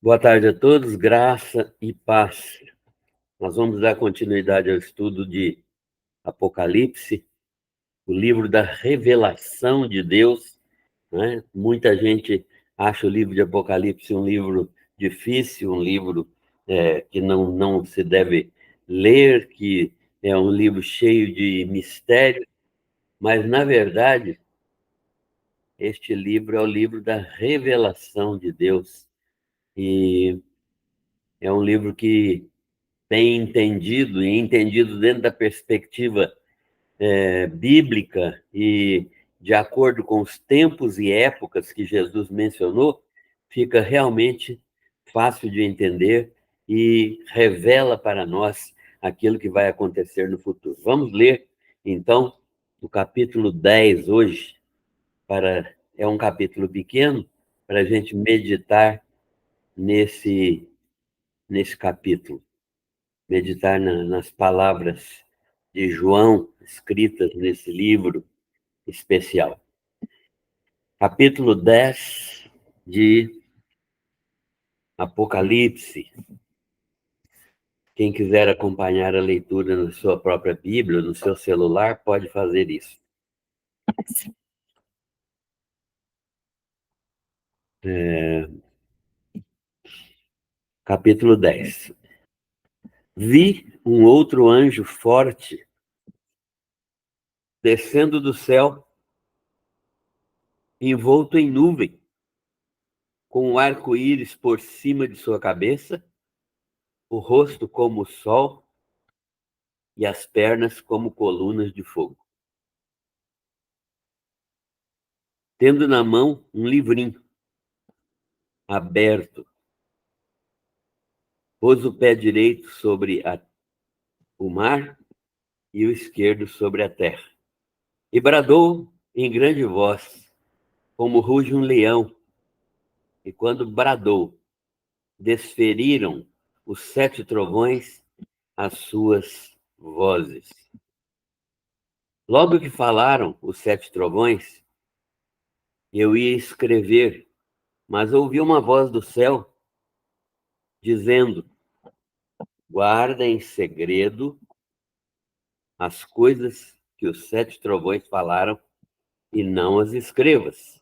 Boa tarde a todos, graça e paz. Nós vamos dar continuidade ao estudo de Apocalipse, o livro da revelação de Deus, né? Muita gente acha o livro de Apocalipse um livro difícil, um livro que não se deve ler, que é um livro cheio de mistério, mas, na verdade, este livro é o livro da revelação de Deus, e é um livro que bem entendido, e entendido dentro da perspectiva bíblica e de acordo com os tempos e épocas que Jesus mencionou, fica realmente fácil de entender e revela para nós aquilo que vai acontecer no futuro. Vamos ler, então, o capítulo 10 hoje. É um capítulo pequeno para a gente meditar nesse capítulo. Meditar nas palavras de João, escritas nesse livro especial. Capítulo 10 de Apocalipse. Quem quiser acompanhar a leitura na sua própria Bíblia, no seu celular, pode fazer isso. Capítulo 10. Vi um outro anjo forte descendo do céu, envolto em nuvem, com um arco-íris por cima de sua cabeça, o rosto como o sol e as pernas como colunas de fogo. Tendo na mão um livrinho aberto, pôs o pé direito sobre o mar e o esquerdo sobre a terra. E bradou em grande voz, como ruge um leão. E quando bradou, desferiram os 7 trovões as suas vozes. Logo que falaram os 7 trovões, eu ia escrever, mas ouvi uma voz do céu dizendo: guarda em segredo as coisas que os 7 trovões falaram e não as escrevas.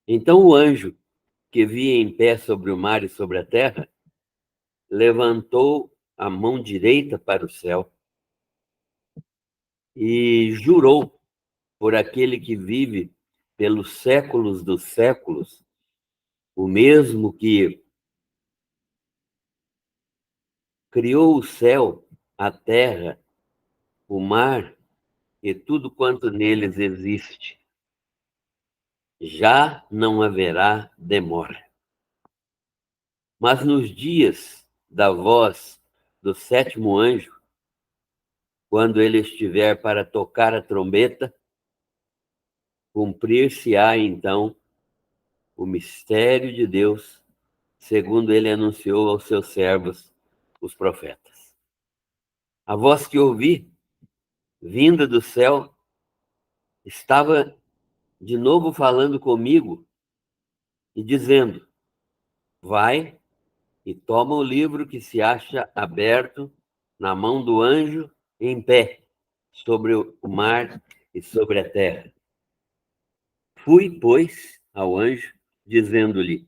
Então o anjo, que via em pé sobre o mar e sobre a terra, levantou a mão direita para o céu e jurou por aquele que vive pelos séculos dos séculos, o mesmo que criou o céu, a terra, o mar e tudo quanto neles existe. Já não haverá demora. Mas nos dias da voz do 7º anjo, quando ele estiver para tocar a trombeta, cumprir-se-á então o mistério de Deus, segundo ele anunciou aos seus servos, os profetas. A voz que ouvi, vinda do céu, estava de novo falando comigo e dizendo: vai e toma o livro que se acha aberto na mão do anjo em pé, sobre o mar e sobre a terra. Fui, pois, ao anjo, dizendo-lhe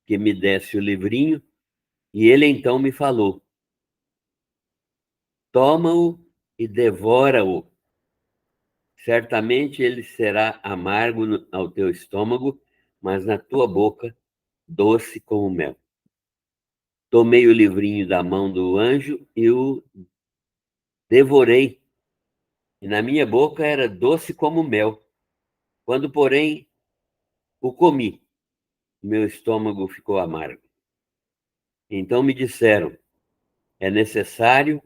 que me desse o livrinho, e ele então me falou: toma-o e devora-o. Certamente ele será amargo ao teu estômago, mas na tua boca doce como mel. Tomei o livrinho da mão do anjo e o devorei, e na minha boca era doce como mel. Quando, porém, o comi, meu estômago ficou amargo. Então me disseram: é necessário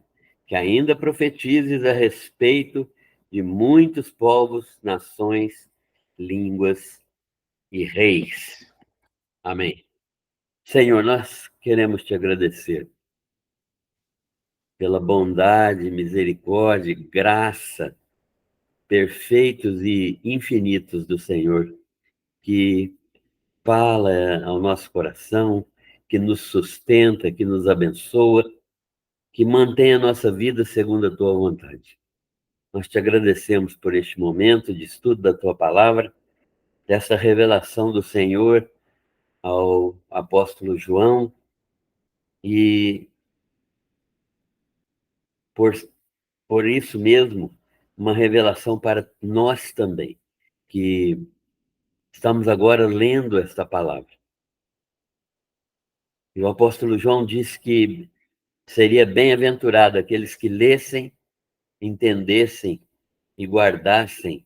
que ainda profetizes a respeito de muitos povos, nações, línguas e reis. Amém. Senhor, nós queremos te agradecer pela bondade, misericórdia e graça perfeitos e infinitos do Senhor, que fala ao nosso coração, que nos sustenta, que nos abençoa, que mantém a nossa vida segundo a tua vontade. Nós te agradecemos por este momento de estudo da tua palavra, dessa revelação do Senhor ao apóstolo João, e por isso mesmo, uma revelação para nós também, que estamos agora lendo esta palavra. E o apóstolo João disse que seria bem-aventurado aqueles que lessem, entendessem e guardassem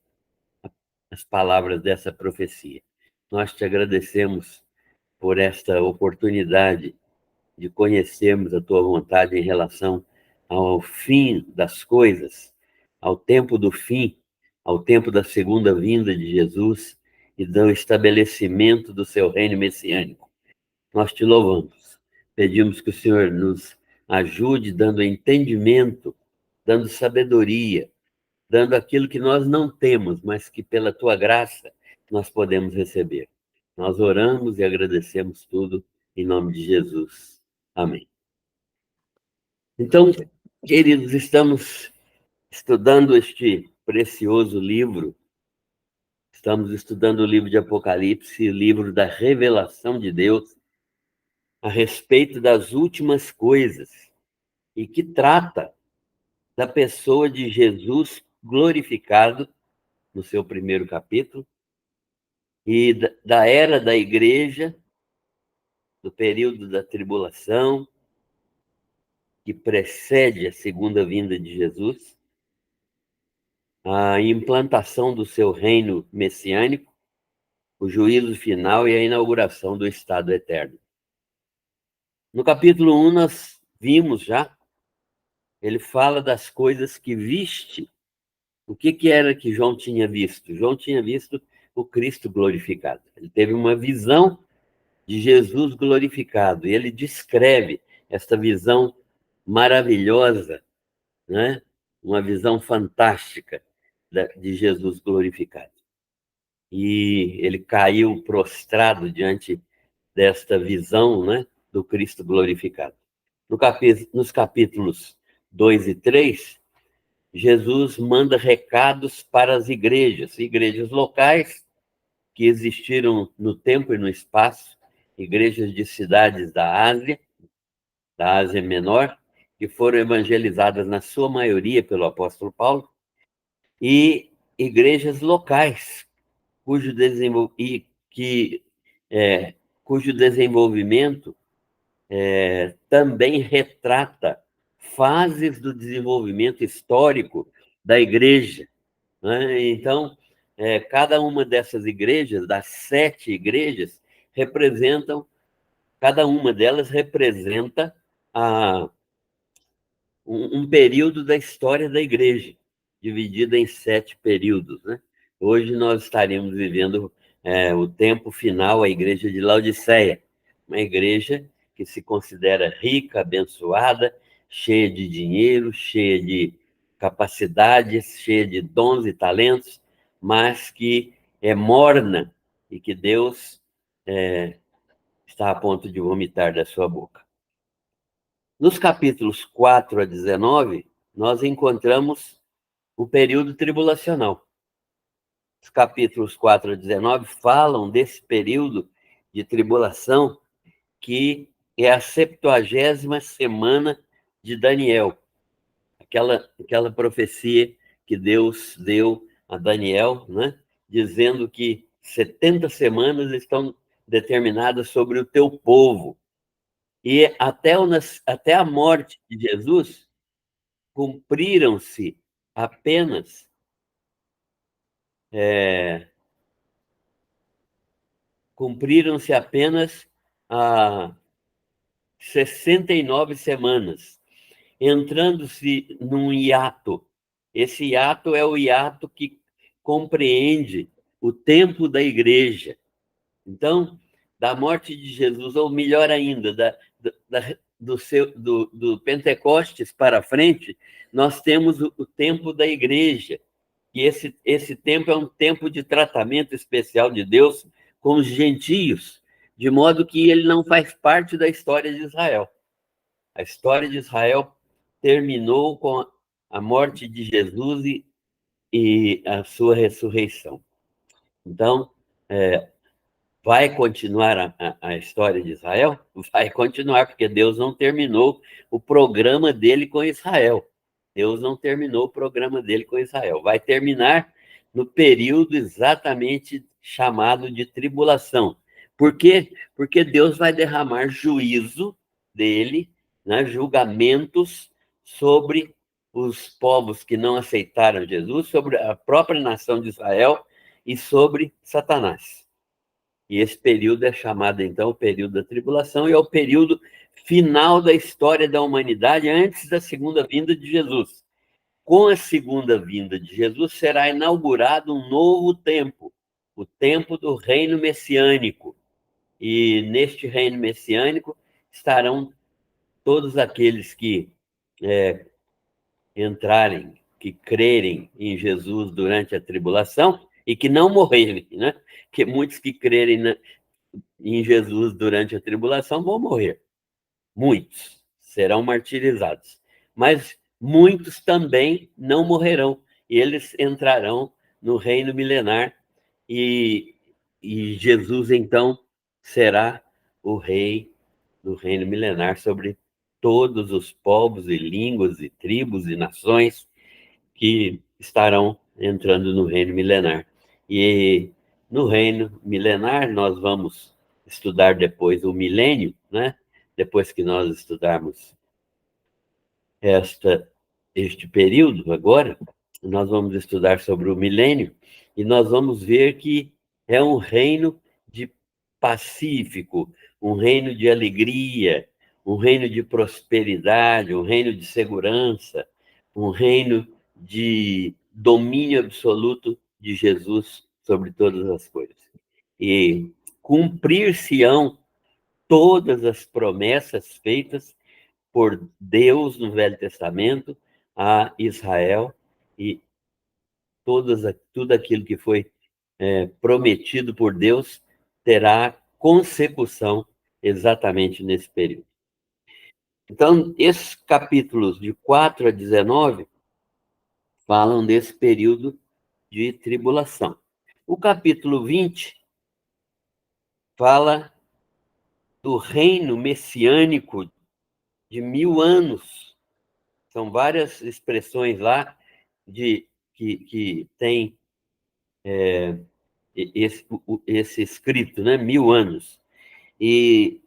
as palavras dessa profecia. Nós te agradecemos por esta oportunidade de conhecermos a tua vontade em relação ao fim das coisas, ao tempo do fim, ao tempo da segunda vinda de Jesus e do estabelecimento do seu reino messiânico. Nós te louvamos. Pedimos que o Senhor nos ajude dando entendimento, dando sabedoria, dando aquilo que nós não temos, mas que pela tua graça nós podemos receber. Nós oramos e agradecemos tudo em nome de Jesus. Amém. Então, queridos, estamos estudando este precioso livro. Estamos estudando o livro de Apocalipse, o livro da revelação de Deus a respeito das últimas coisas, e que trata da pessoa de Jesus glorificado no seu primeiro capítulo, e da era da igreja, do período da tribulação, que precede a segunda vinda de Jesus, a implantação do seu reino messiânico, o juízo final e a inauguração do estado eterno. No capítulo 1, nós vimos já, ele fala das coisas que viste. O que era que João tinha visto? João tinha visto o Cristo glorificado. Ele teve uma visão de Jesus glorificado, e ele descreve esta visão maravilhosa, né? Uma visão fantástica de Jesus glorificado. E ele caiu prostrado diante desta visão, né, do Cristo glorificado. Nos capítulos 2 e 3, Jesus manda recados para as igrejas locais que existiram no tempo e no espaço, igrejas de cidades da Ásia Menor, que foram evangelizadas na sua maioria pelo apóstolo Paulo, e igrejas locais, cujo desenvolvimento também retrata fases do desenvolvimento histórico da igreja, né? Então, cada uma dessas igrejas, das 7 igrejas, cada uma delas representa um período da história da igreja, dividida em 7 períodos, né? Hoje nós estaremos vivendo o tempo final, a igreja de Laodiceia, uma igreja que se considera rica, abençoada, cheia de dinheiro, cheia de capacidades, cheia de dons e talentos, mas que é morna e que Deus está a ponto de vomitar da sua boca. Nos capítulos 4 a 19, nós encontramos o período tribulacional. Os capítulos 4 a 19 falam desse período de tribulação, que é a 70ª semana de Daniel, aquela profecia que Deus deu a Daniel, né, dizendo que 70 semanas estão determinadas sobre o teu povo. E até a morte de Jesus, cumpriram-se apenas 69 semanas, entrando-se num hiato. Esse hiato é o hiato que compreende o tempo da igreja. Então, da morte de Jesus, ou melhor ainda, do Pentecostes para frente, nós temos o tempo da igreja. E esse tempo é um tempo de tratamento especial de Deus com os gentios, de modo que ele não faz parte da história de Israel. A história de Israel terminou com a morte de Jesus e a sua ressurreição. Então, vai continuar a história de Israel? Vai continuar, porque Deus não terminou o programa dele com Israel. Deus não terminou o programa dele com Israel. Vai terminar no período exatamente chamado de tribulação. Por quê? Porque Deus vai derramar juízo dele, né, julgamentos sobre os povos que não aceitaram Jesus, sobre a própria nação de Israel e sobre Satanás. E esse período é chamado, então, o período da tribulação, e é o período final da história da humanidade antes da segunda vinda de Jesus. Com a segunda vinda de Jesus, será inaugurado um novo tempo, o tempo do reino messiânico. E neste reino messiânico estarão todos aqueles que entrarem, que crerem em Jesus durante a tribulação e que não morrerem, né? Porque muitos que crerem em Jesus durante a tribulação vão morrer. Muitos serão martirizados. Mas muitos também não morrerão. E eles entrarão no reino milenar. E Jesus, então, será o rei do reino milenar sobre todos os povos e línguas e tribos e nações que estarão entrando no reino milenar. E no reino milenar nós vamos estudar depois o milênio, né? Depois que nós estudarmos este período agora, nós vamos estudar sobre o milênio e nós vamos ver que é um reino de pacífico, um reino de alegria, um reino de prosperidade, um reino de segurança, um reino de domínio absoluto de Jesus sobre todas as coisas. E cumprir-se-ão todas as promessas feitas por Deus no Velho Testamento a Israel e tudo aquilo que foi prometido por Deus terá consecução exatamente nesse período. Então, esses capítulos de 4 a 19 falam desse período de tribulação. O capítulo 20 fala do reino messiânico de 1000 anos. São várias expressões lá que tem esse escrito, né? 1000 anos. E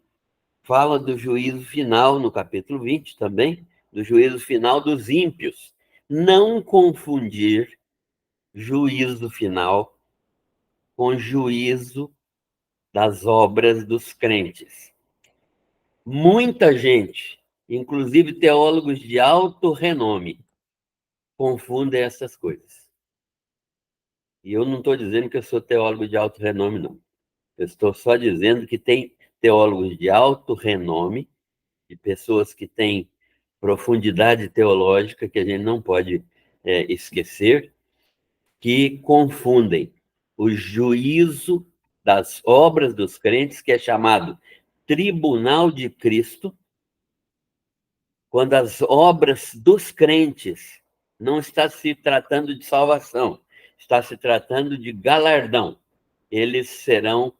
fala do juízo final no capítulo 20 também, do juízo final dos ímpios. Não confundir juízo final com juízo das obras dos crentes. Muita gente, inclusive teólogos de alto renome, confundem essas coisas. E eu não estou dizendo que eu sou teólogo de alto renome, não. Eu estou só dizendo que tem teólogos de alto renome, de pessoas que têm profundidade teológica, que a gente não pode esquecer, que confundem o juízo das obras dos crentes, que é chamado Tribunal de Cristo, quando as obras dos crentes não está se tratando de salvação, está se tratando de galardão. Eles serão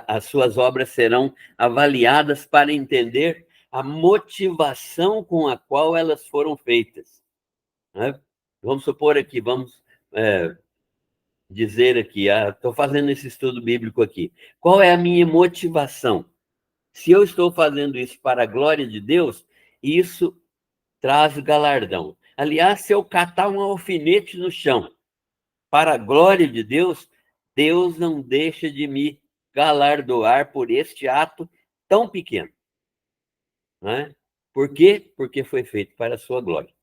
as suas obras serão avaliadas para entender a motivação com a qual elas foram feitas. Né? Vamos supor aqui, vamos dizer aqui, estou fazendo esse estudo bíblico aqui. Qual é a minha motivação? Se eu estou fazendo isso para a glória de Deus, isso traz galardão. Aliás, se eu catar um alfinete no chão para a glória de Deus, Deus não deixa de me galardoar por este ato tão pequeno. Né? Por quê? Porque foi feito para a sua glória.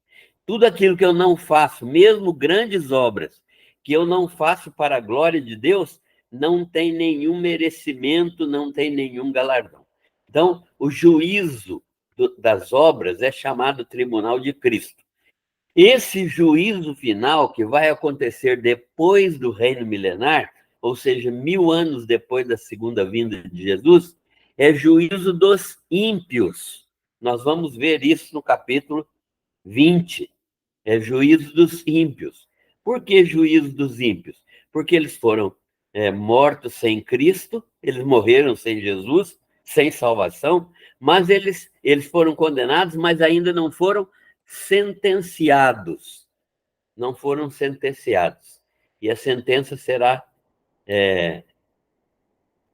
Tudo aquilo que eu não faço, mesmo grandes obras, que eu não faço para a glória de Deus, não tem nenhum merecimento, não tem nenhum galardão. Então, o juízo das obras é chamado Tribunal de Cristo. Esse juízo final, que vai acontecer depois do reino milenar, ou seja, 1000 anos depois da segunda vinda de Jesus, é juízo dos ímpios. Nós vamos ver isso no capítulo 20. É juízo dos ímpios. Por que juízo dos ímpios? Porque eles foram mortos sem Cristo, eles morreram sem Jesus, sem salvação, mas eles foram condenados, mas ainda não foram sentenciados. Não foram sentenciados. E a sentença será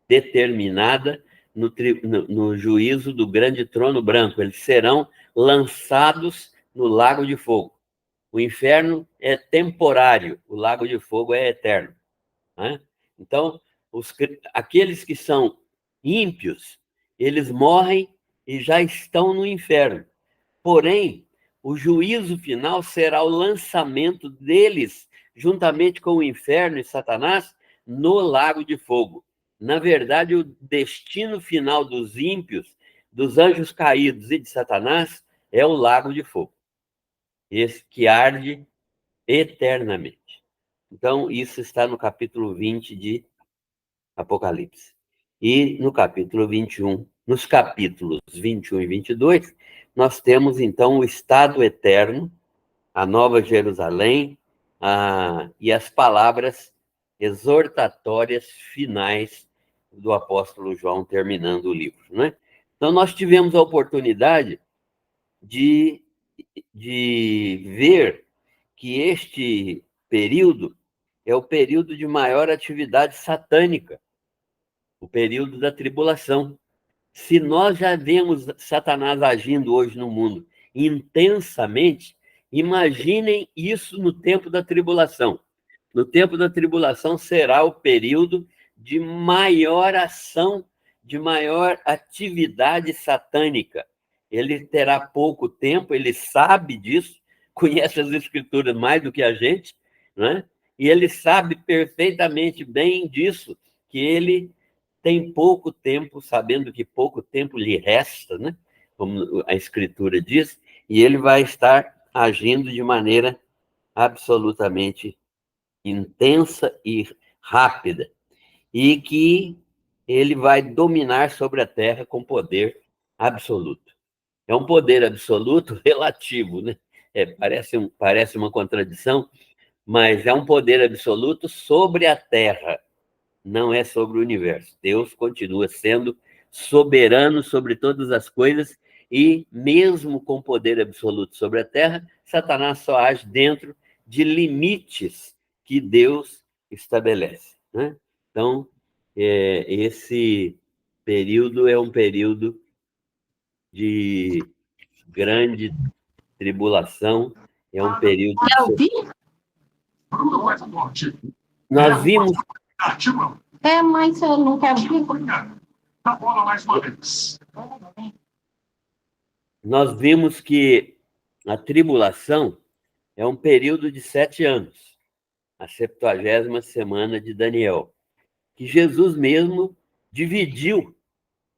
determinada no juízo do grande trono branco. Eles serão lançados no lago de fogo. O inferno é temporário, o lago de fogo é eterno. Né? Então, aqueles que são ímpios, eles morrem e já estão no inferno. Porém, o juízo final será o lançamento deles, juntamente com o inferno e Satanás, no lago de fogo. Na verdade, o destino final dos ímpios, dos anjos caídos e de Satanás, é o lago de fogo. Esse que arde eternamente. Então, isso está no capítulo 20 de Apocalipse. E no capítulo 21, nos capítulos 21 e 22, nós temos, então, o estado eterno, a Nova Jerusalém, e as palavras exortatórias finais do apóstolo João, terminando o livro. Né? Então, nós tivemos a oportunidade de ver que este período é o período de maior atividade satânica, o período da tribulação. Se nós já vemos Satanás agindo hoje no mundo intensamente, imaginem isso no tempo da tribulação. No tempo da tribulação será o período de maior ação, de maior atividade satânica. Ele terá pouco tempo, ele sabe disso, conhece as escrituras mais do que a gente, né? E ele sabe perfeitamente bem disso, que ele tem pouco tempo, sabendo que pouco tempo lhe resta, né? Como a escritura diz, e ele vai estar agindo de maneira absolutamente intensa e rápida, e que ele vai dominar sobre a terra com poder absoluto. É um poder absoluto relativo, né? Parece uma contradição, mas é um poder absoluto sobre a terra, não é sobre o universo. Deus continua sendo soberano sobre todas as coisas e, mesmo com poder absoluto sobre a terra, Satanás só age dentro de limites que Deus estabelece. Né? Então, esse período é um período de grande tribulação, é um período de... Nós vimos... mas eu não quero vir. Nós vimos que a tribulação é um período de 7 anos, a 70ª semana de Daniel, que Jesus mesmo dividiu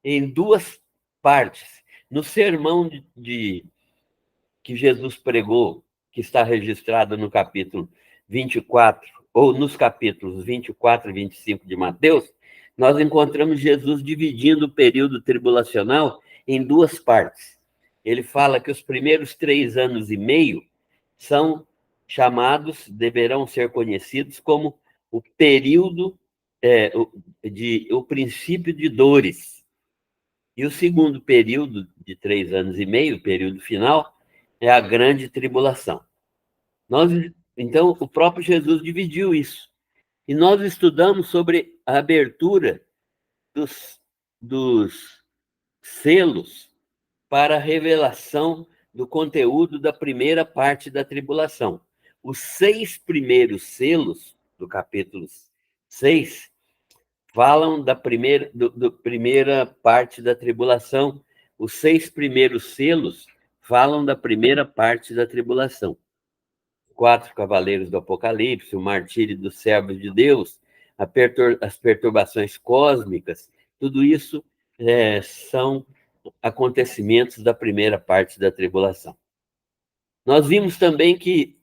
em 2 partes. No sermão que Jesus pregou, que está registrado no capítulo 24, ou nos capítulos 24 e 25 de Mateus, nós encontramos Jesus dividindo o período tribulacional em 2 partes. Ele fala que os primeiros 3 anos e meio são chamados, deverão ser conhecidos como o período, o princípio de dores. E o segundo período, de 3 anos e meio, o período final, é a grande tribulação. Então, o próprio Jesus dividiu isso. E nós estudamos sobre a abertura dos selos para a revelação do conteúdo da primeira parte da tribulação. Os 6 primeiros selos do capítulo 6 falam da primeira parte da tribulação. Os 6 primeiros selos falam da primeira parte da tribulação. 4 cavaleiros do Apocalipse, o martírio dos servos de Deus, as perturbações cósmicas, tudo isso são acontecimentos da primeira parte da tribulação. Nós vimos também que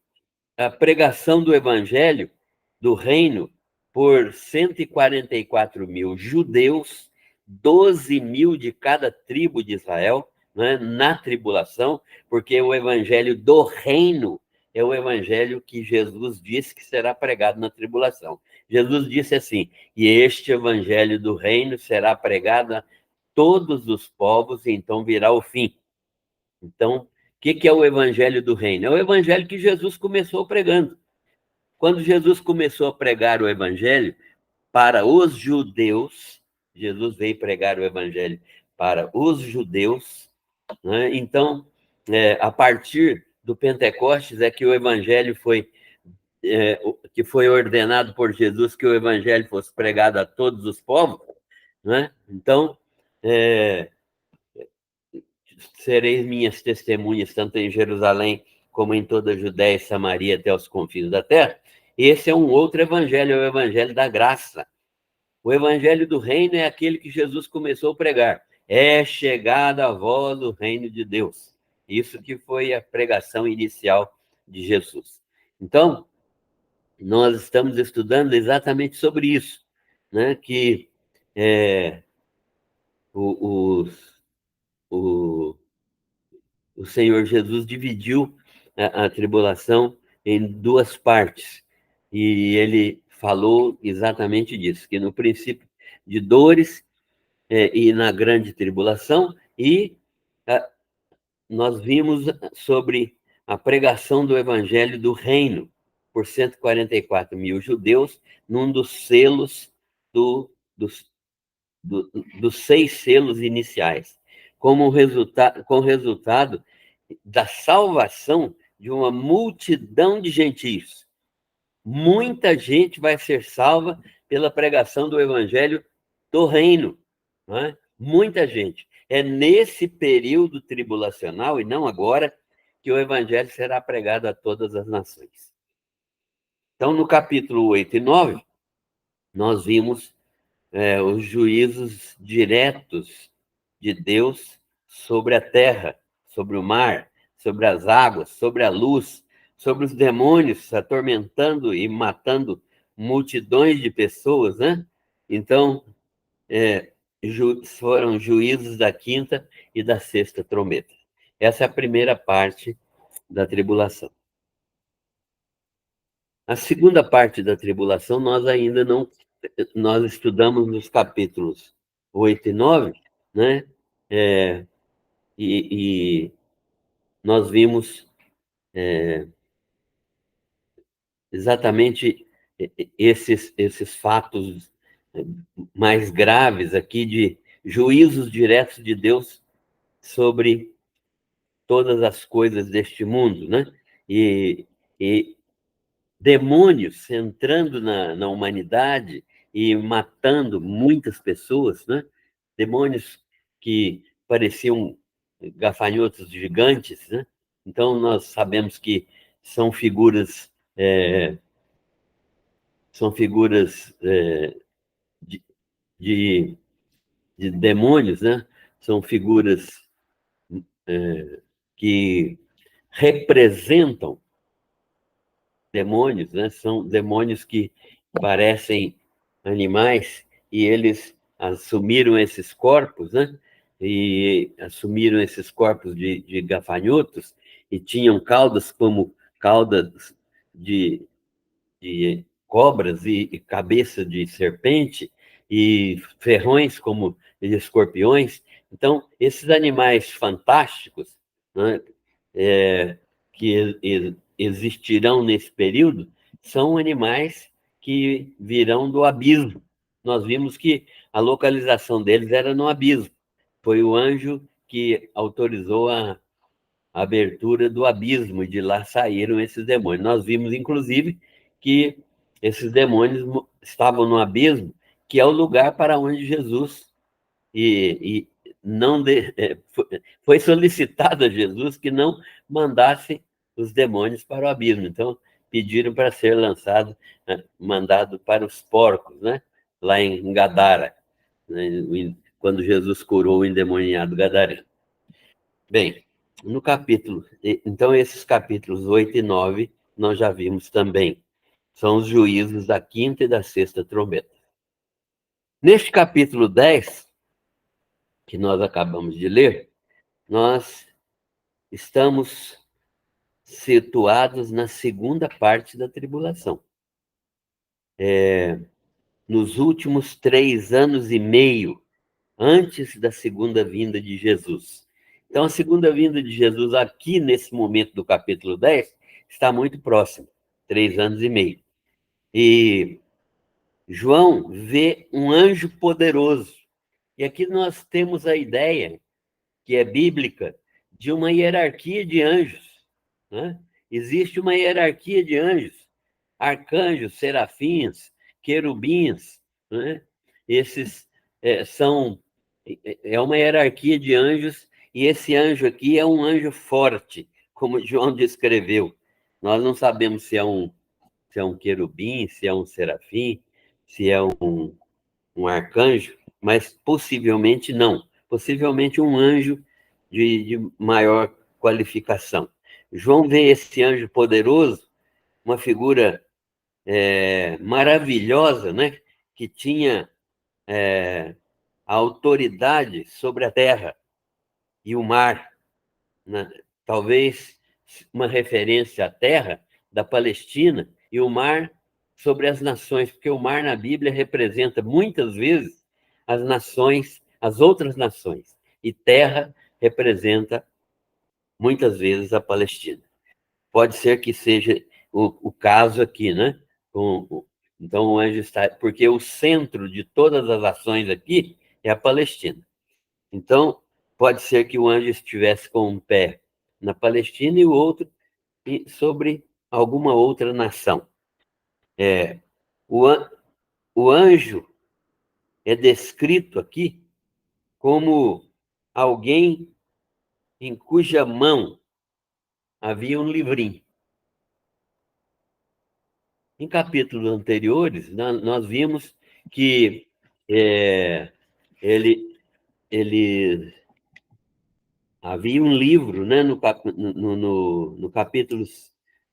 a pregação do evangelho, do reino, por 144.000 judeus, 12.000 de cada tribo de Israel, né, na tribulação, porque o evangelho do reino é o evangelho que Jesus disse que será pregado na tribulação. Jesus disse assim: e este evangelho do reino será pregado a todos os povos, e então virá o fim. Então, o que é o evangelho do reino? É o evangelho que Jesus começou pregando. Quando Jesus começou a pregar o evangelho para os judeus, Jesus veio pregar o evangelho para os judeus, né? Então, a partir do Pentecostes é que o evangelho que foi ordenado por Jesus que o evangelho fosse pregado a todos os povos, né? Então, sereis minhas testemunhas, tanto em Jerusalém como em toda a Judéia e Samaria até os confins da terra. Esse é um outro evangelho, é o evangelho da graça. O evangelho do reino é aquele que Jesus começou a pregar. É chegada a voz do reino de Deus. Isso que foi a pregação inicial de Jesus. Então, nós estamos estudando exatamente sobre isso, né? Que o Senhor Jesus dividiu a tribulação em duas partes. E ele falou exatamente disso, que no princípio de dores e na grande tribulação, e nós vimos sobre a pregação do evangelho do reino por 144.000 judeus, num dos selos dos 6 selos iniciais, com o resultado da salvação de uma multidão de gentios. Muita gente vai ser salva pela pregação do evangelho do reino, não é? Muita gente. É nesse período tribulacional, e não agora, que o evangelho será pregado a todas as nações. Então, no capítulo 8 e 9, nós vimos os juízos diretos de Deus sobre a terra, sobre o mar, sobre as águas, sobre a luz, sobre os demônios atormentando e matando multidões de pessoas, né? Então, foram juízos da quinta e da sexta trombeta. Essa é a primeira parte da tribulação. A segunda parte da tribulação, nós estudamos nos capítulos 8 e 9, né? E nós vimos exatamente esses fatos mais graves aqui de juízos diretos de Deus sobre todas as coisas deste mundo, né? E demônios entrando na humanidade e matando muitas pessoas, né? Demônios que pareciam gafanhotos gigantes, né? Então, nós sabemos que são figuras de demônios, né? São figuras que representam demônios, né? São demônios que parecem animais e eles assumiram esses corpos, né? E assumiram esses corpos de gafanhotos e tinham caudas como caudas de cobras e cabeça de serpente e ferrões como de escorpiões. Então, esses animais fantásticos, né, que existirão nesse período são animais que virão do abismo. Nós vimos que a localização deles era no abismo. Foi o anjo que autorizou a abertura do abismo, e de lá saíram esses demônios. Nós vimos, inclusive, que esses demônios estavam no abismo, que é o lugar para onde Jesus não foi solicitado a Jesus que não mandasse os demônios para o abismo. Então, pediram para ser mandado para os porcos, né? Lá em Gadara, né? Quando Jesus curou o endemoniado gadareno. Bem, então esses capítulos 8 e 9 nós já vimos também São os juízos da quinta e da sexta trombeta. Neste capítulo 10, que nós acabamos de ler, nós estamos situados na segunda parte da tribulação. Nos últimos 3 anos e meio, antes da segunda vinda de Jesus. Então, a segunda vinda de Jesus, aqui nesse momento do capítulo 10, está muito próxima, 3 anos e meio. E João vê um anjo poderoso. E aqui nós temos a ideia, que é bíblica, de uma hierarquia de anjos, né? Existe uma hierarquia de anjos, arcanjos, serafins, querubins, né? Esses são uma hierarquia de anjos, e esse anjo aqui é um anjo forte, como João descreveu. Nós não sabemos se é um querubim, se é um serafim, se é um arcanjo, mas possivelmente não. Possivelmente um anjo de maior qualificação. João vê esse anjo poderoso, uma figura maravilhosa, né? Que tinha a autoridade sobre a terra e o mar, né? Talvez uma referência à terra da Palestina e o mar sobre as nações, porque o mar na Bíblia representa muitas vezes as nações, as outras nações, e terra representa muitas vezes a Palestina. Pode ser que seja o caso aqui, né? Então o anjo está, porque o centro de todas as ações aqui é a Palestina. Então pode ser que o anjo estivesse com um pé na Palestina e o outro sobre alguma outra nação. O anjo é descrito aqui como alguém em cuja mão havia um livrinho. Em capítulos anteriores, nós vimos que ele havia um livro, né, no capítulo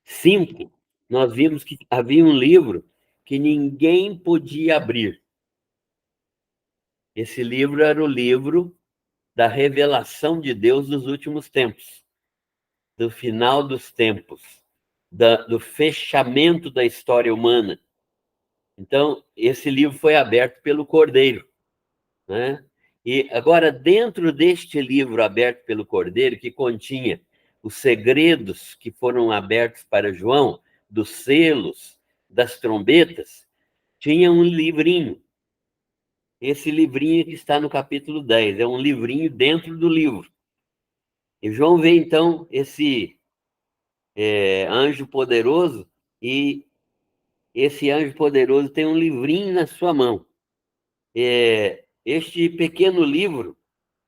5, nós vimos que havia um livro que ninguém podia abrir. Esse livro era o livro da revelação de Deus nos últimos tempos, do final dos tempos, do fechamento da história humana. Então, esse livro foi aberto pelo Cordeiro, né? E agora, dentro deste livro aberto pelo Cordeiro, que continha os segredos que foram abertos para João, dos selos, das trombetas, tinha um livrinho. Esse livrinho que está no capítulo 10, é um livrinho dentro do livro. E João vê, então, esse anjo poderoso, e esse anjo poderoso tem um livrinho na sua mão. Este pequeno livro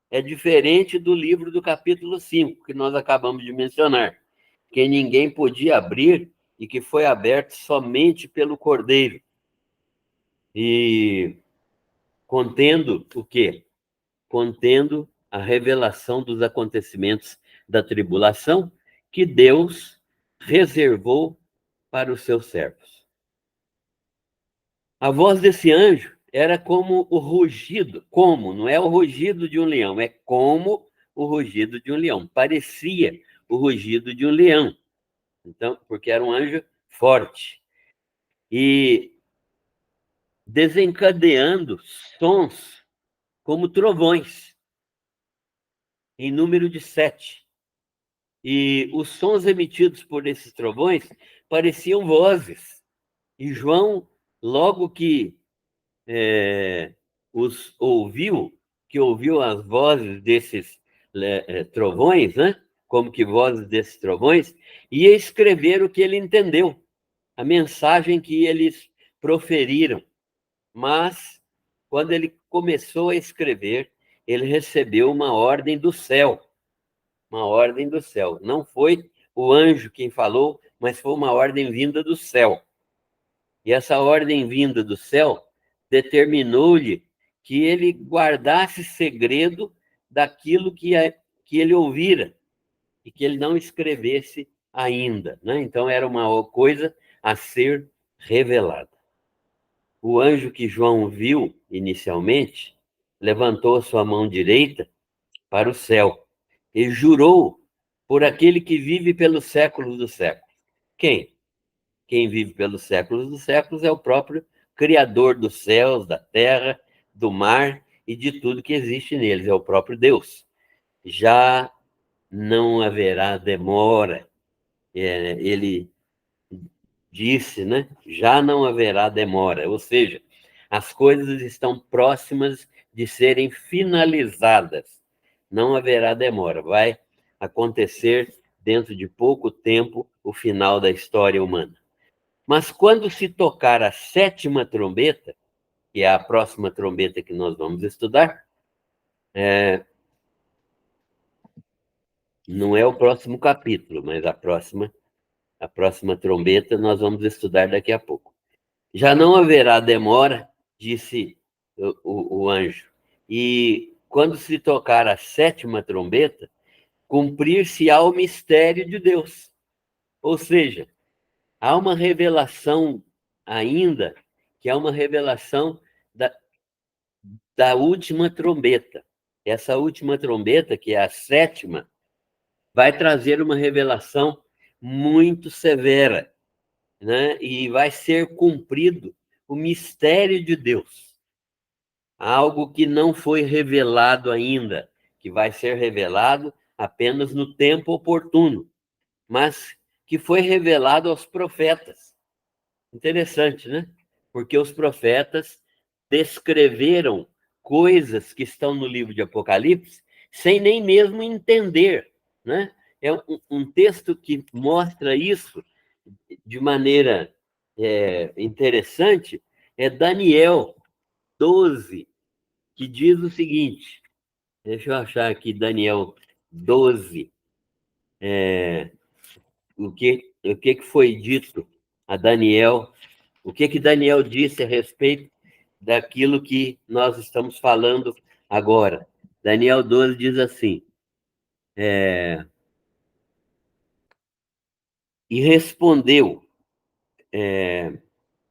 é diferente do livro do capítulo 5, que nós acabamos de mencionar, que ninguém podia abrir e que foi aberto somente pelo Cordeiro. E contendo o quê? Contendo a revelação dos acontecimentos da tribulação que Deus reservou para os seus servos. A voz desse anjo era como o rugido, não é o rugido de um leão, é como o rugido de um leão, parecia o rugido de um leão, então, porque era um anjo forte, e desencadeando sons como trovões, em número de 7. E os sons emitidos por esses trovões pareciam vozes. E João, logo que ouviu as vozes desses trovões, né? Como que vozes desses trovões, ia escrever o que ele entendeu, a mensagem que eles proferiram. Mas, quando ele começou a escrever, ele recebeu uma ordem do céu. Uma ordem do céu. Não foi o anjo quem falou, mas foi uma ordem vinda do céu. E essa ordem vinda do céu determinou-lhe que ele guardasse segredo daquilo que ele ouvira e que ele não escrevesse ainda, né? Então, era uma coisa a ser revelada. O anjo que João viu inicialmente levantou sua mão direita para o céu e jurou por aquele que vive pelos séculos dos séculos. Quem? Quem vive pelos séculos dos séculos é o próprio Criador dos céus, da terra, do mar e de tudo que existe neles, é o próprio Deus. Já não haverá demora. Ele disse, né? Já não haverá demora, ou seja, as coisas estão próximas de serem finalizadas. Não haverá demora, vai acontecer dentro de pouco tempo o final da história humana. Mas quando se tocar a sétima trombeta, que é a próxima trombeta que nós vamos estudar, não é o próximo capítulo, mas a próxima trombeta nós vamos estudar daqui a pouco. Já não haverá demora, disse o anjo, e quando se tocar a sétima trombeta, cumprir-se-á o mistério de Deus. Ou seja, há uma revelação ainda, que é uma revelação da última trombeta. Essa última trombeta, que é a sétima, vai trazer uma revelação muito severa, né? E vai ser cumprido o mistério de Deus. Algo que não foi revelado ainda, que vai ser revelado apenas no tempo oportuno, mas que foi revelado aos profetas. Interessante, né? Porque os profetas descreveram coisas que estão no livro de Apocalipse sem nem mesmo entender, né? É um texto que mostra isso de maneira interessante, é Daniel 12, que diz o seguinte, deixa eu achar aqui Daniel 12, o que foi dito a Daniel, o que Daniel disse a respeito daquilo que nós estamos falando agora. Daniel 12 diz assim, e respondeu,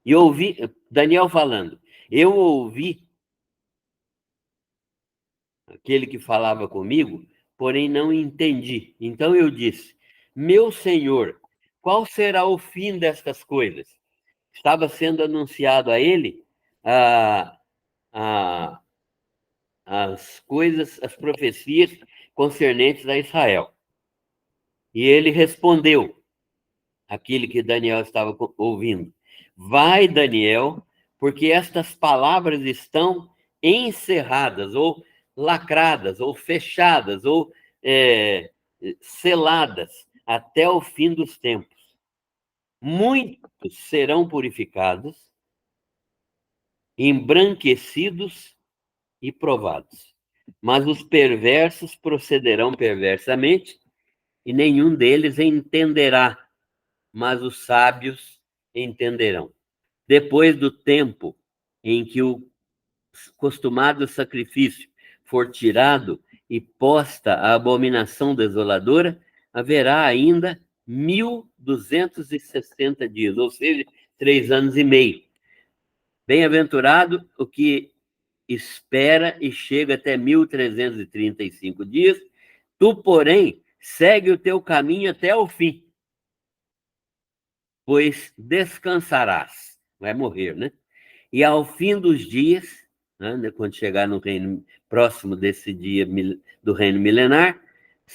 e ouvi, Daniel falando, eu ouvi aquele que falava comigo, porém não entendi. Então eu disse, meu senhor, qual será o fim destas coisas? Estava sendo anunciado a ele a, as coisas, as profecias concernentes a Israel. E ele respondeu, aquele que Daniel estava ouvindo, vai, Daniel, porque estas palavras estão encerradas, ou lacradas, ou fechadas, ou seladas até o fim dos tempos. Muitos serão purificados, embranquecidos e provados. Mas os perversos procederão perversamente, e nenhum deles entenderá, mas os sábios entenderão. Depois do tempo em que o costumado sacrifício for tirado e posta a abominação desoladora, haverá ainda 1.260 dias, ou seja, 3 anos e meio. Bem-aventurado o que espera e chega até 1.335 dias. Tu, porém, segue o teu caminho até o fim, pois descansarás. Vai morrer, né? E ao fim dos dias, né, quando chegar no reino próximo desse dia do reino milenar,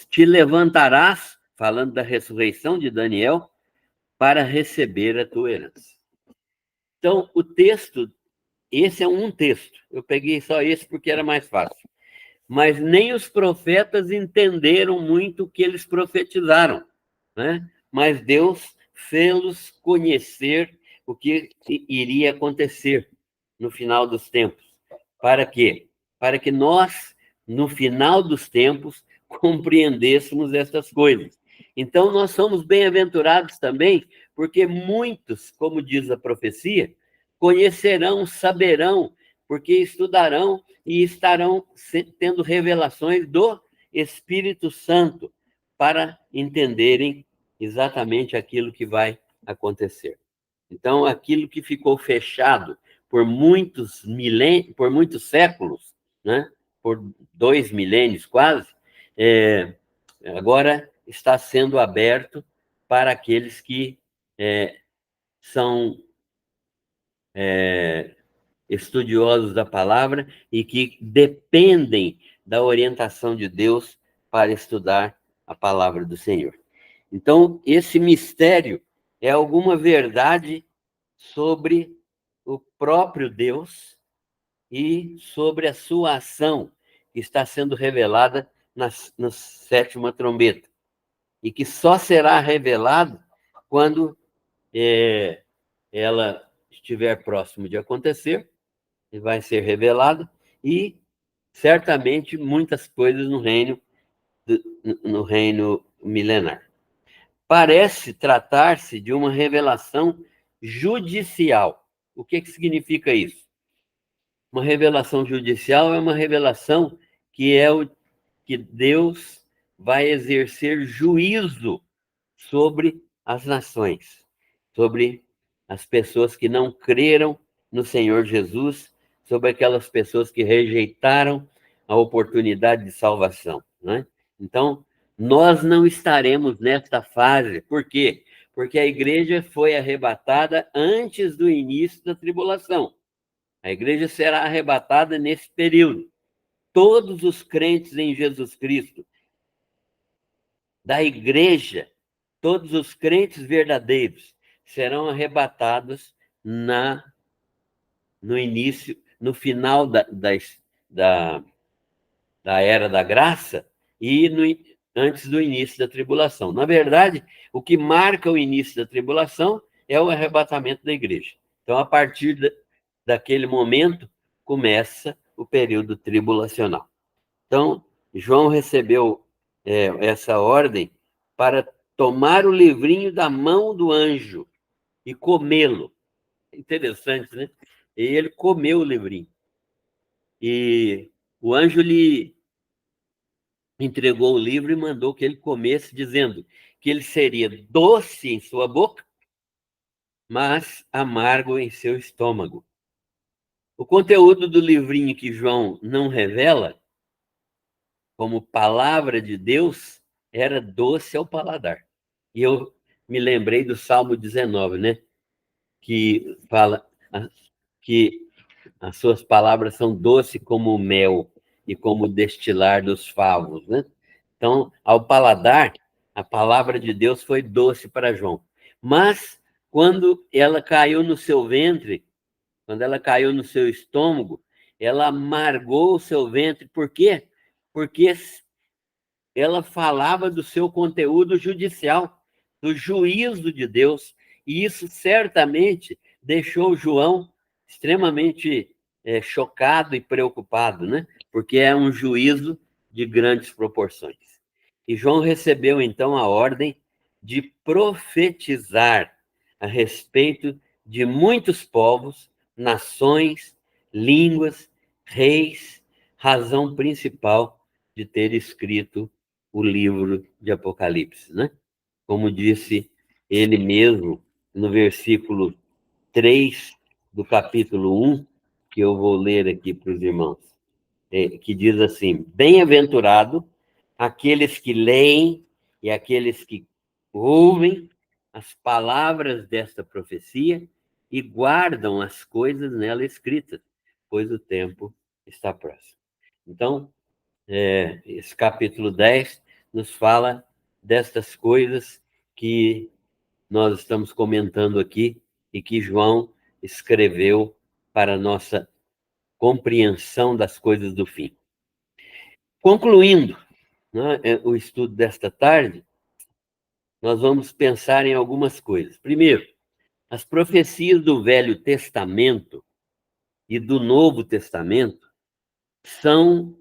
te levantarás, falando da ressurreição de Daniel, para receber a tua herança. Então, o texto, esse é um texto. Eu peguei só esse porque era mais fácil. Mas nem os profetas entenderam muito o que eles profetizaram, né? Mas Deus fê-los conhecer o que iria acontecer no final dos tempos. Para quê? Para que nós, no final dos tempos, compreendêssemos essas coisas. Então, nós somos bem-aventurados também, porque muitos, como diz a profecia, conhecerão, saberão, porque estudarão e estarão tendo revelações do Espírito Santo para entenderem exatamente aquilo que vai acontecer. Então, aquilo que ficou fechado por muitos séculos, né? Por 2 milênios quase, agora está sendo aberto para aqueles que são estudiosos da palavra e que dependem da orientação de Deus para estudar a palavra do Senhor. Então, esse mistério é alguma verdade sobre o próprio Deus e sobre a sua ação que está sendo revelada na sétima trombeta e que só será revelado quando ela estiver próximo de acontecer, e vai ser revelado, e certamente muitas coisas no reino milenar. Parece tratar-se de uma revelação judicial. O que significa isso? Uma revelação judicial é uma revelação que que Deus vai exercer juízo sobre as nações, sobre as pessoas que não creram no Senhor Jesus, sobre aquelas pessoas que rejeitaram a oportunidade de salvação, né? Então, nós não estaremos nesta fase. Por quê? Porque a igreja foi arrebatada antes do início da tribulação. A igreja será arrebatada nesse período. Todos os crentes em Jesus Cristo, da igreja, todos os crentes verdadeiros serão arrebatados no início, no final da era da graça e antes do início da tribulação. Na verdade, o que marca o início da tribulação é o arrebatamento da igreja. Então, a partir daquele momento, começa o período tribulacional. Então, João recebeu essa ordem para tomar o livrinho da mão do anjo e comê-lo. Interessante, né? E ele comeu o livrinho. E o anjo lhe entregou o livro e mandou que ele comesse, dizendo que ele seria doce em sua boca, mas amargo em seu estômago. O conteúdo do livrinho que João não revela, como palavra de Deus, era doce ao paladar. E eu me lembrei do Salmo 19, né? Que fala que as suas palavras são doces como o mel e como o destilar dos favos, né? Então, ao paladar, a palavra de Deus foi doce para João. Mas, quando ela caiu no seu ventre, quando ela caiu no seu estômago, ela amargou o seu ventre. Por quê? Porque ela falava do seu conteúdo judicial, do juízo de Deus, e isso certamente deixou João extremamente chocado e preocupado, né? Porque é um juízo de grandes proporções. E João recebeu, então, a ordem de profetizar a respeito de muitos povos, nações, línguas, reis, razão principal de ter escrito o livro de Apocalipse, né? Como disse ele mesmo no versículo 3 do capítulo 1, que eu vou ler aqui para os irmãos, que diz assim: bem-aventurado aqueles que leem e aqueles que ouvem as palavras desta profecia e guardam as coisas nela escritas, pois o tempo está próximo. Então, esse capítulo 10 nos fala destas coisas que nós estamos comentando aqui e que João escreveu para nossa compreensão das coisas do fim. Concluindo, né, o estudo desta tarde, nós vamos pensar em algumas coisas. Primeiro, as profecias do Velho Testamento e do Novo Testamento são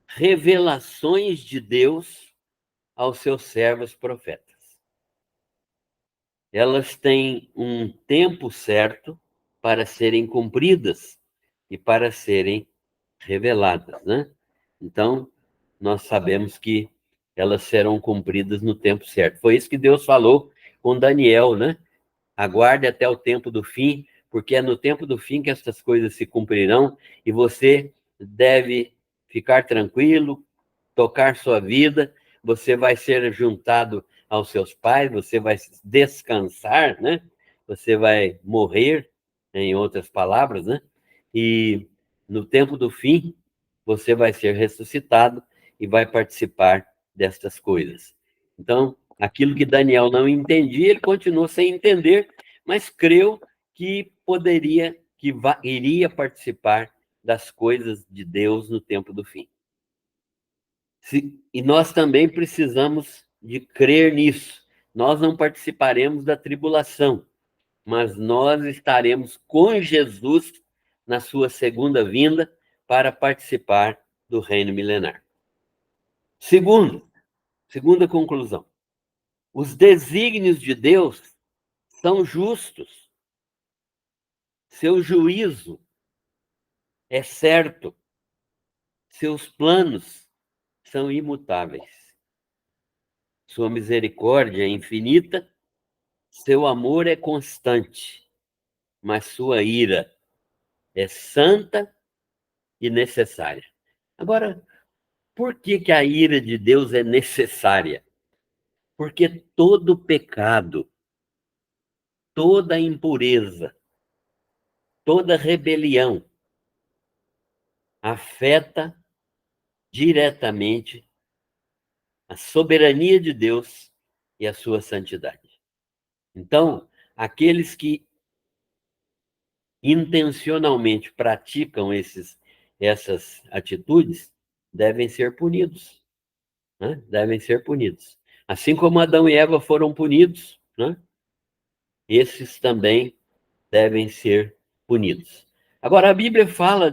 revelações de Deus aos seus servos profetas. Elas têm um tempo certo para serem cumpridas e para serem reveladas, né? Então, nós sabemos que elas serão cumpridas no tempo certo. Foi isso que Deus falou com Daniel, né? Aguarde até o tempo do fim, porque é no tempo do fim que essas coisas se cumprirão e você deve ficar tranquilo, tocar sua vida, você vai ser juntado aos seus pais, você vai descansar, né? Você vai morrer, em outras palavras, né? E no tempo do fim, você vai ser ressuscitado e vai participar destas coisas. Então, aquilo que Daniel não entendia, ele continuou sem entender, mas creu que poderia, que iria participar das coisas de Deus no tempo do fim. E nós também precisamos de crer nisso. Nós não participaremos da tribulação, mas nós estaremos com Jesus na sua segunda vinda para participar do reino milenar. Segunda conclusão. Os desígnios de Deus são justos. Seu juízo é certo. Seus planos são imutáveis. Sua misericórdia é infinita. Seu amor é constante. Mas sua ira é santa e necessária. Agora, por que a ira de Deus é necessária? Porque todo pecado, toda impureza, toda rebelião afeta diretamente a soberania de Deus e a sua santidade. Então, aqueles que intencionalmente praticam essas atitudes devem ser punidos, né? Devem ser punidos. Assim como Adão e Eva foram punidos, né? Esses também devem ser punidos. Agora, a Bíblia fala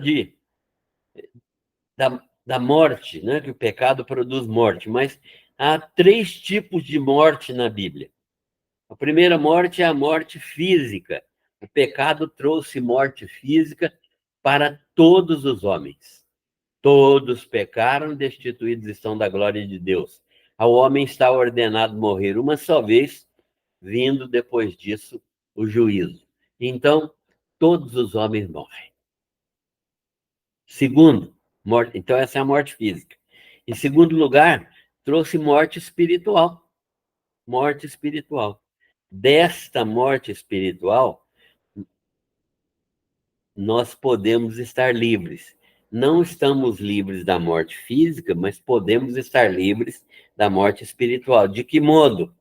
da morte, né? Que o pecado produz morte, mas há 3 tipos de morte na Bíblia. A primeira morte é a morte física. O pecado trouxe morte física para todos os homens. Todos pecaram, destituídos estão da glória de Deus. Ao homem está ordenado morrer uma só vez, vindo depois disso o juízo. Então, todos os homens morrem. Segundo, morte. Então, essa é a morte física. Em segundo lugar, trouxe morte espiritual. Morte espiritual. Desta morte espiritual, nós podemos estar livres. Não estamos livres da morte física, mas podemos estar livres da morte espiritual. De que modo?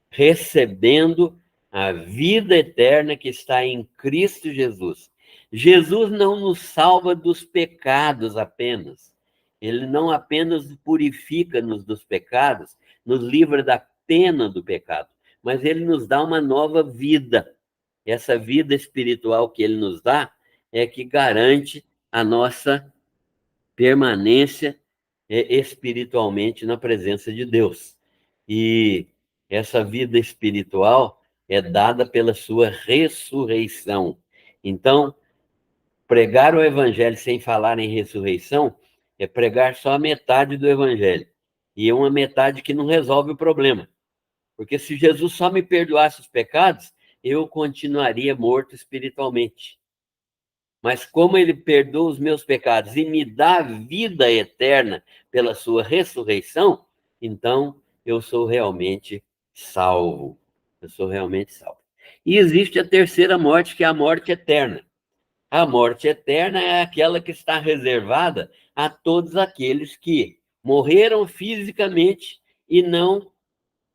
Recebendo a vida eterna que está em Cristo Jesus. Jesus não nos salva dos pecados apenas. Ele não apenas purifica-nos dos pecados, nos livra da pena do pecado, mas ele nos dá uma nova vida. Essa vida espiritual que ele nos dá é que garante a nossa permanência espiritualmente na presença de Deus. E essa vida espiritual é dada pela sua ressurreição. Então, pregar o evangelho sem falar em ressurreição é pregar só a metade do evangelho. E é uma metade que não resolve o problema. Porque se Jesus só me perdoasse os pecados, eu continuaria morto espiritualmente. Mas como ele perdoa os meus pecados e me dá vida eterna pela sua ressurreição, então eu sou realmente salvo. Eu sou realmente salvo. E existe a terceira morte, que é a morte eterna. A morte eterna é aquela que está reservada a todos aqueles que morreram fisicamente e não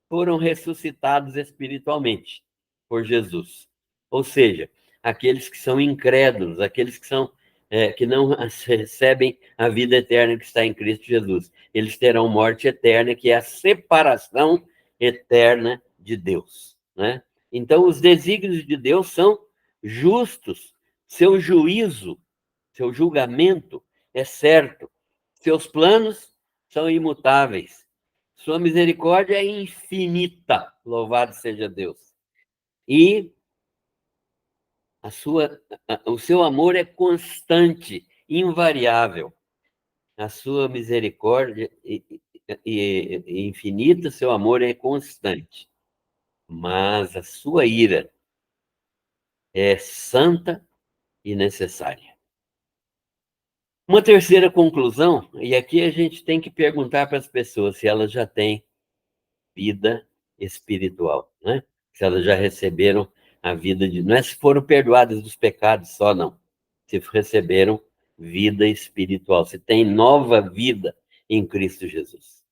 foram ressuscitados espiritualmente por Jesus. Ou seja, aqueles que são incrédulos, aqueles que não recebem a vida eterna que está em Cristo Jesus. Eles terão morte eterna, que é a separação eterna de Deus, né? Então, os desígnios de Deus são justos, seu juízo, seu julgamento é certo, seus planos são imutáveis, sua misericórdia é infinita, louvado seja Deus. E o seu amor é constante, invariável. A sua misericórdia infinita, seu amor é constante. mas a sua ira é santa e necessária. Uma terceira conclusão, e aqui a gente tem que perguntar para as pessoas se elas já têm vida espiritual, né? Se elas já receberam a vida de... Não é se foram perdoadas dos pecados só, não. Se receberam vida espiritual, se tem nova vida em Cristo Jesus.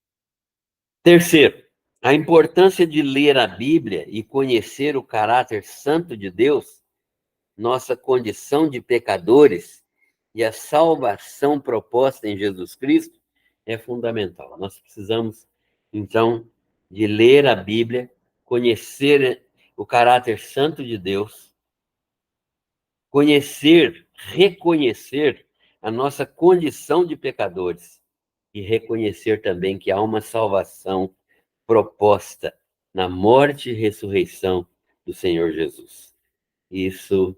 Terceiro, a importância de ler a Bíblia e conhecer o caráter santo de Deus, nossa condição de pecadores e a salvação proposta em Jesus Cristo é fundamental. Nós precisamos, então, de ler a Bíblia, conhecer o caráter santo de Deus, conhecer, reconhecer a nossa condição de pecadores e reconhecer também que há uma salvação proposta na morte e ressurreição do Senhor Jesus. Isso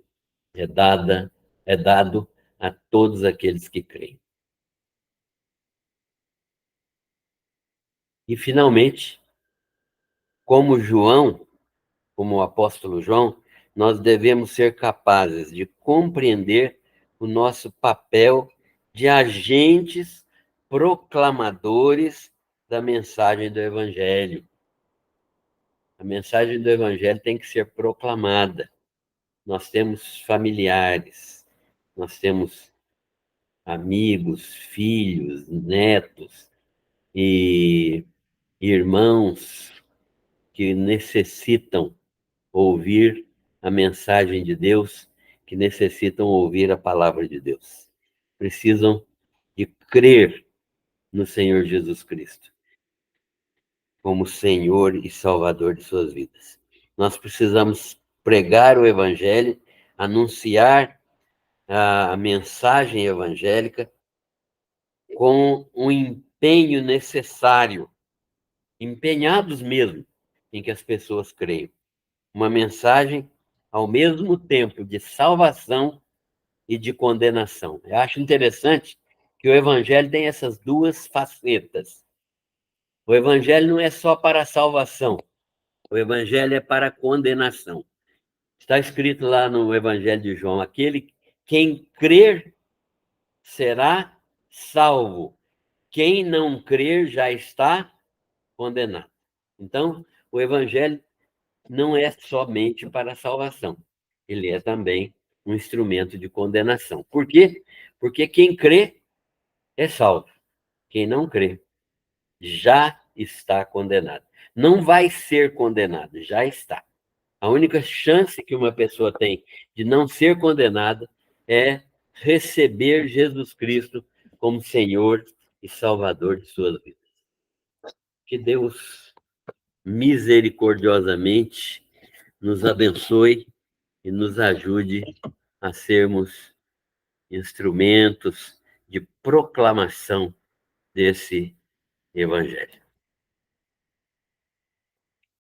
é dado a todos aqueles que creem. E, finalmente, como João, como o apóstolo João, nós devemos ser capazes de compreender o nosso papel de agentes proclamadores da mensagem do Evangelho. A mensagem do Evangelho tem que ser proclamada. Nós temos familiares, nós temos amigos, filhos, netos e irmãos que necessitam ouvir a mensagem de Deus, que necessitam ouvir a palavra de Deus. Precisam de crer no Senhor Jesus Cristo como Senhor e Salvador de suas vidas. Nós precisamos pregar o Evangelho, anunciar a mensagem evangélica com o empenho necessário, empenhados mesmo, em que as pessoas creiam. Uma mensagem, ao mesmo tempo, de salvação e de condenação. Eu acho interessante que o Evangelho tem essas duas facetas. O Evangelho não é só para a salvação, o Evangelho é para a condenação. Está escrito lá no Evangelho de João, quem crer será salvo. Quem não crer já está condenado. Então, o Evangelho não é somente para a salvação, ele é também um instrumento de condenação. Por quê? Porque quem crê é salvo. Quem não crê já está condenado. Não vai ser condenado, já está. A única chance que uma pessoa tem de não ser condenada é receber Jesus Cristo como Senhor e Salvador de suas vidas. Que Deus misericordiosamente nos abençoe e nos ajude a sermos instrumentos de proclamação desse Evangelho.